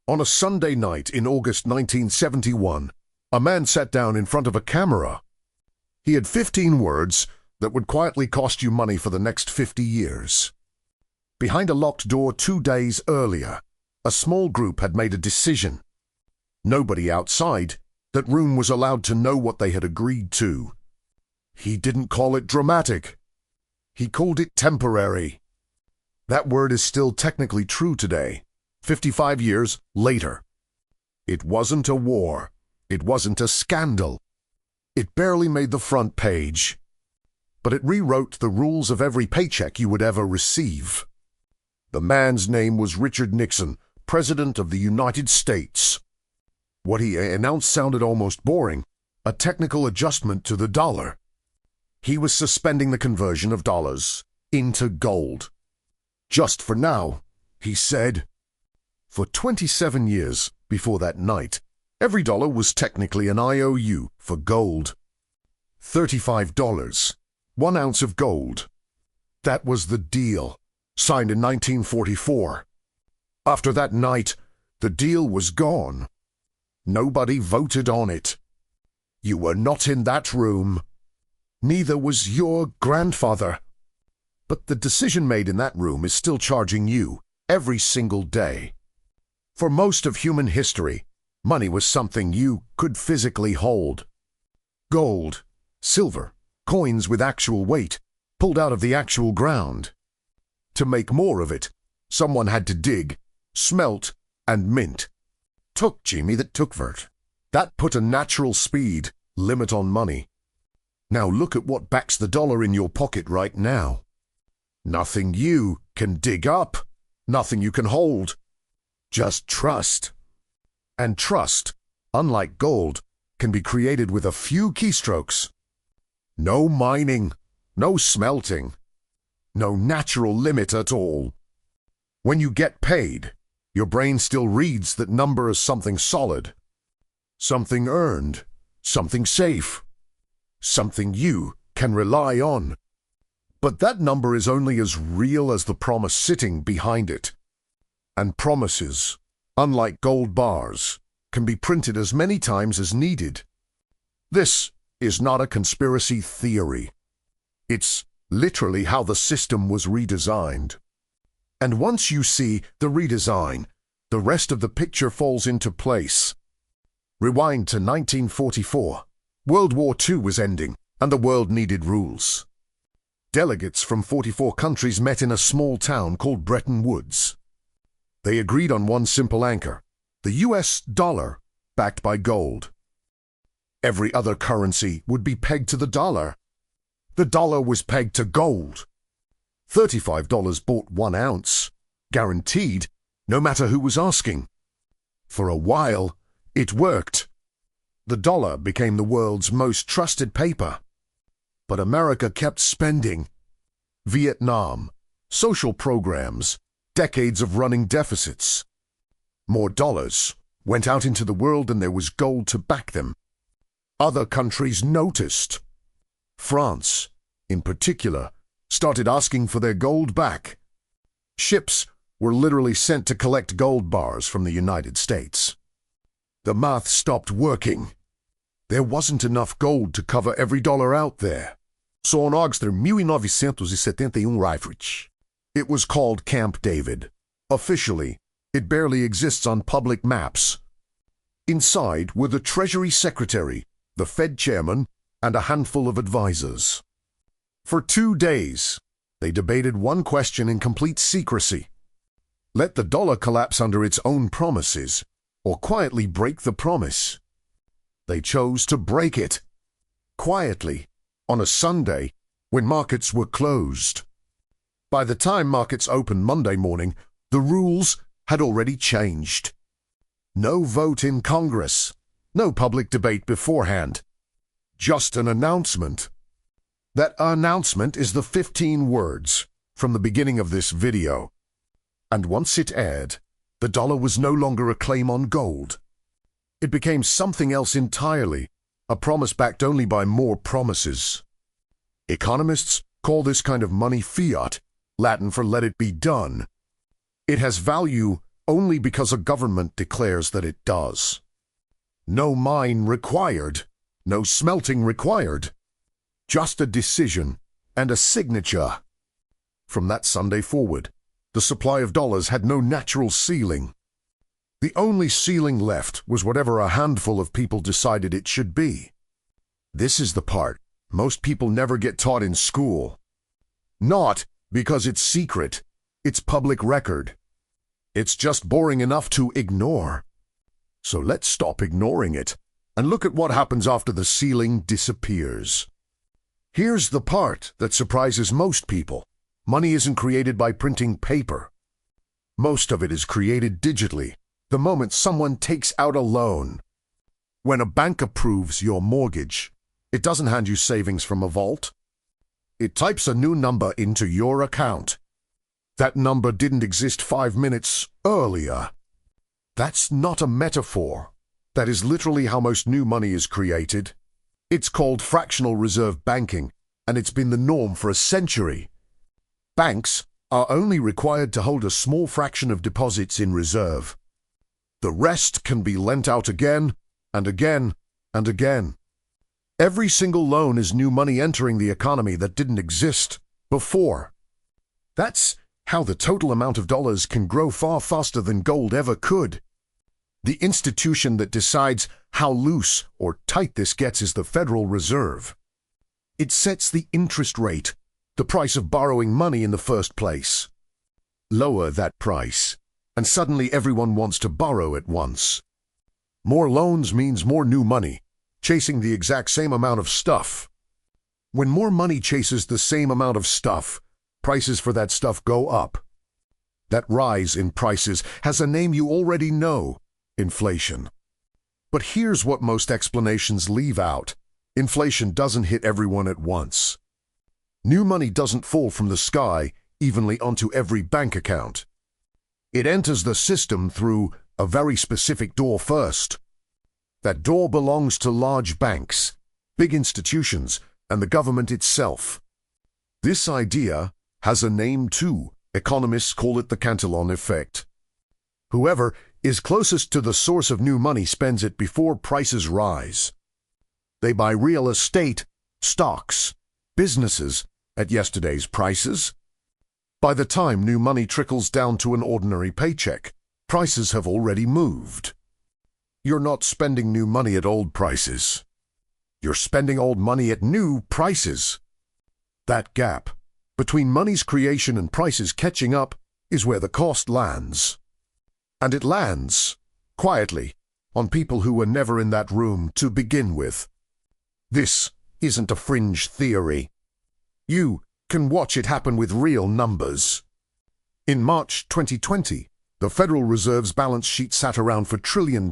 On a Sunday night in August 1971, a man sat down in front of a camera. He had 15 words that would quietly cost you money for the next 50 years. Behind a locked door 2 days earlier, a small group had made a decision. Nobody outside that room was allowed to know what they had agreed to. He didn't call it dramatic. He called it temporary. That word is still technically true today, 55 years later. It wasn't a war. It wasn't a scandal. It barely made the front page. But it rewrote the rules of every paycheck you would ever receive. The man's name was Richard Nixon, President of the United States. What he announced sounded almost boring, a technical adjustment to the dollar. He was suspending the conversion of dollars into gold. Just for now, he said. For 27 years before that night, every dollar was technically an IOU for gold. $35, 1 ounce of gold. That was the deal, signed in 1944. After that night, the deal was gone. Nobody voted on it. You were not in that room. Neither was your grandfather. But the decision made in that room is still charging you every single day. For most of human history, money was something you could physically hold. Gold, silver, coins with actual weight, pulled out of the actual ground. To make more of it, someone had to dig, smelt, and mint. Took Jimmy that took vert. That put a natural speed limit on money. Now look at what backs the dollar in your pocket right now. Nothing you can dig up, nothing you can hold. Just trust. And trust, unlike gold, can be created with a few keystrokes. No mining, no smelting, no natural limit at all. When you get paid, your brain still reads that number as something solid, something earned, something safe, something you can rely on. But that number is only as real as the promise sitting behind it. And promises, unlike gold bars, can be printed as many times as needed. This is not a conspiracy theory. It's literally how the system was redesigned. And once you see the redesign, the rest of the picture falls into place. Rewind to 1944. World War II was ending, and the world needed rules. Delegates from 44 countries met in a small town called Bretton Woods. They agreed on one simple anchor, the US dollar, backed by gold. Every other currency would be pegged to the dollar. The dollar was pegged to gold. $35 bought 1 ounce, guaranteed, no matter who was asking. For a while, it worked. The dollar became the world's most trusted paper. But America kept spending. Vietnam, social programs, decades of running deficits. More dollars went out into the world and there was gold to back them. Other countries noticed. France, in particular, started asking for their gold back. Ships were literally sent to collect gold bars from the United States. The math stopped working. There wasn't enough gold to cover every dollar out there. So on August 1971 Rewrote. It was called Camp David. Officially, it barely exists on public maps. Inside were the Treasury Secretary, the Fed Chairman, and a handful of advisors. For 2 days, they debated one question in complete secrecy. Let the dollar collapse under its own promises, or quietly break the promise. They chose to break it. Quietly, on a Sunday, when markets were closed. By the time markets opened Monday morning, the rules had already changed. No vote in Congress, no public debate beforehand. Just an announcement. That announcement is the 15 words from the beginning of this video. And once it aired, the dollar was no longer a claim on gold. It became something else entirely, a promise backed only by more promises. Economists call this kind of money fiat, Latin for let it be done. It has value only because a government declares that it does. No mine required, no smelting required, just a decision and a signature. From that Sunday forward, the supply of dollars had no natural ceiling. The only ceiling left was whatever a handful of people decided it should be. This is the part most people never get taught in school. Not because it's secret, it's public record. It's just boring enough to ignore. So let's stop ignoring it and look at what happens after the ceiling disappears. Here's the part that surprises most people. Money isn't created by printing paper. Most of it is created digitally the moment someone takes out a loan. When a bank approves your mortgage, it doesn't hand you savings from a vault. It types a new number into your account. That number didn't exist 5 minutes earlier. That's not a metaphor. That is literally how most new money is created. It's called fractional reserve banking, and it's been the norm for a century. Banks are only required to hold a small fraction of deposits in reserve. The rest can be lent out again and again and again. Every single loan is new money entering the economy that didn't exist before. That's how the total amount of dollars can grow far faster than gold ever could. The institution that decides how loose or tight this gets is the Federal Reserve. It sets the interest rate, the price of borrowing money in the first place. Lower that price, and suddenly everyone wants to borrow at once. More loans means more new money, chasing the exact same amount of stuff. When more money chases the same amount of stuff, prices for that stuff go up. That rise in prices has a name you already know: inflation. But here's what most explanations leave out. Inflation doesn't hit everyone at once. New money doesn't fall from the sky evenly onto every bank account. It enters the system through a very specific door first. That door belongs to large banks, big institutions, and the government itself. This idea has a name too. Economists call it the Cantillon Effect. Whoever is closest to the source of new money spends it before prices rise. They buy real estate, stocks, businesses at yesterday's prices. By the time new money trickles down to an ordinary paycheck, prices have already moved. You're not spending new money at old prices. You're spending old money at new prices. That gap between money's creation and prices catching up is where the cost lands. And it lands, quietly, on people who were never in that room to begin with. This isn't a fringe theory. You can watch it happen with real numbers. In March 2020, the Federal Reserve's balance sheet sat around $4 trillion.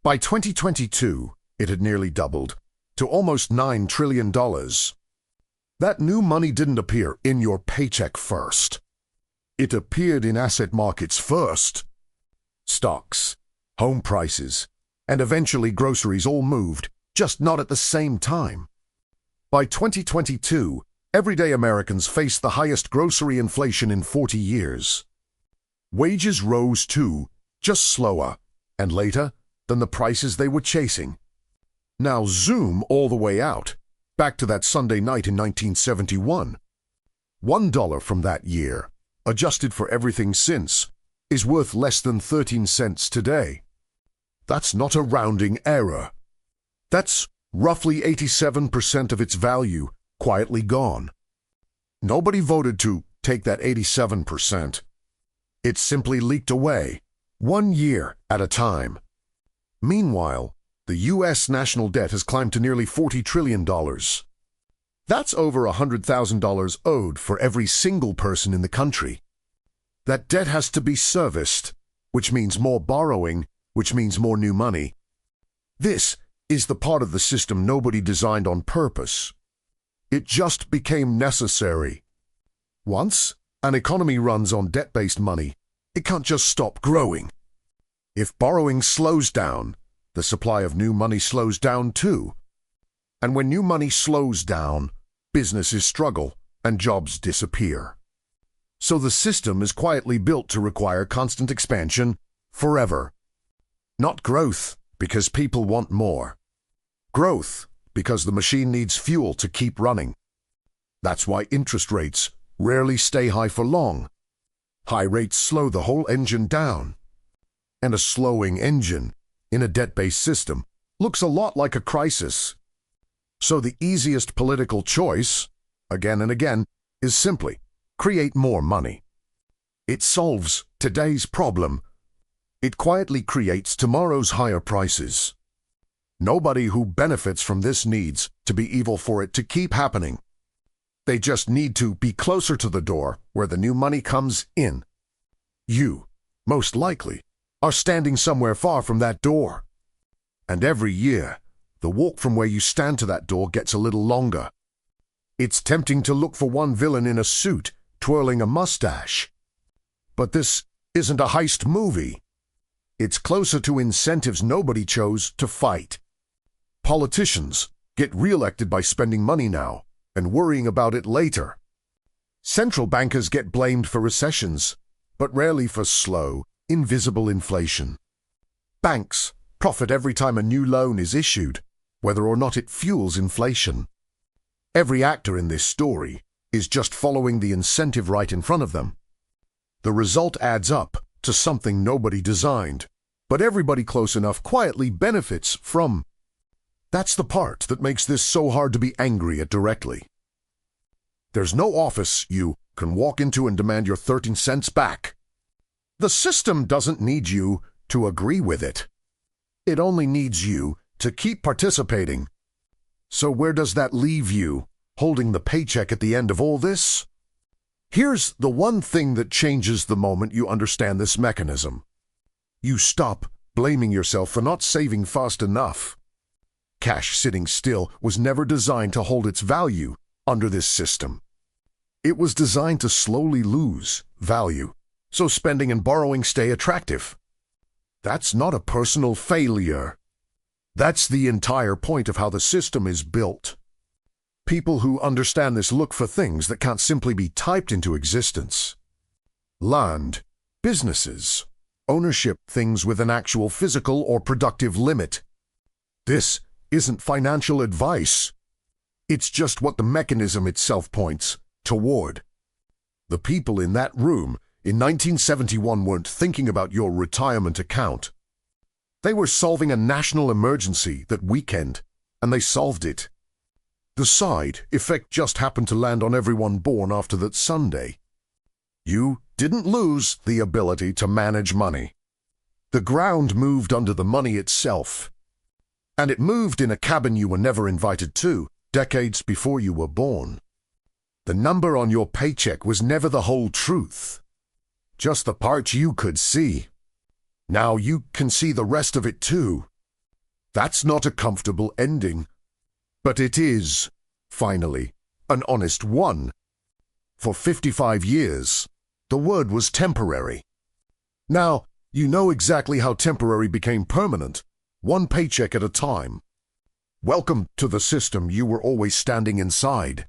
By 2022, it had nearly doubled to almost $9 trillion. That new money didn't appear in your paycheck first. It appeared in asset markets first. Stocks, home prices, and eventually groceries all moved, just not at the same time. By 2022, everyday Americans faced the highest grocery inflation in 40 years. Wages rose too, just slower, and later than the prices they were chasing. Now zoom all the way out, back to that Sunday night in 1971. $1 from that year, adjusted for everything since, is worth less than 13 cents today. That's not a rounding error. That's roughly 87% of its value quietly gone. Nobody voted to take that 87%. It simply leaked away, 1 year at a time. Meanwhile, the U.S. national debt has climbed to nearly $40 trillion. That's over $100,000 owed for every single person in the country. That debt has to be serviced, which means more borrowing, which means more new money. This is the part of the system nobody designed on purpose. It just became necessary. Once an economy runs on debt-based money, it can't just stop growing. If borrowing slows down, the supply of new money slows down too. And when new money slows down, businesses struggle and jobs disappear. So the system is quietly built to require constant expansion forever. Not growth, because people want more. Growth, because the machine needs fuel to keep running. That's why interest rates rarely stay high for long. High rates slow the whole engine down. And a slowing engine in a debt-based system looks a lot like a crisis. So the easiest political choice, again and again, is simply create more money. It solves today's problem. It quietly creates tomorrow's higher prices. Nobody who benefits from this needs to be evil for it to keep happening. They just need to be closer to the door where the new money comes in. You, most likely, are standing somewhere far from that door. And every year, the walk from where you stand to that door gets a little longer. It's tempting to look for one villain in a suit, twirling a mustache. But this isn't a heist movie. It's closer to incentives nobody chose to fight. Politicians get re-elected by spending money now and worrying about it later. Central bankers get blamed for recessions, but rarely for slow, invisible inflation. Banks profit every time a new loan is issued, whether or not it fuels inflation. Every actor in this story is just following the incentive right in front of them. The result adds up to something nobody designed, but everybody close enough quietly benefits from. That's the part that makes this so hard to be angry at directly. There's no office you can walk into and demand your 13 cents back. The system doesn't need you to agree with it. It only needs you to keep participating. So where does that leave you, holding the paycheck at the end of all this? Here's the one thing that changes the moment you understand this mechanism. You stop blaming yourself for not saving fast enough. Cash sitting still was never designed to hold its value under this system. It was designed to slowly lose value, so spending and borrowing stay attractive. That's not a personal failure. That's the entire point of how the system is built. People who understand this look for things that can't simply be typed into existence. Land, businesses, ownership, things with an actual physical or productive limit. This isn't financial advice. It's just what the mechanism itself points toward. The people in that room in 1971 weren't thinking about your retirement account. They were solving a national emergency that weekend, and they solved it. The side effect just happened to land on everyone born after that Sunday. You didn't lose the ability to manage money. The ground moved under the money itself. And it moved in a cabin you were never invited to, decades before you were born. The number on your paycheck was never the whole truth, just the part you could see. Now you can see the rest of it too. That's not a comfortable ending, but it is, finally, an honest one. For 55 years, the word was temporary. Now, you know exactly how temporary became permanent, one paycheck at a time. Welcome to the system you were always standing inside.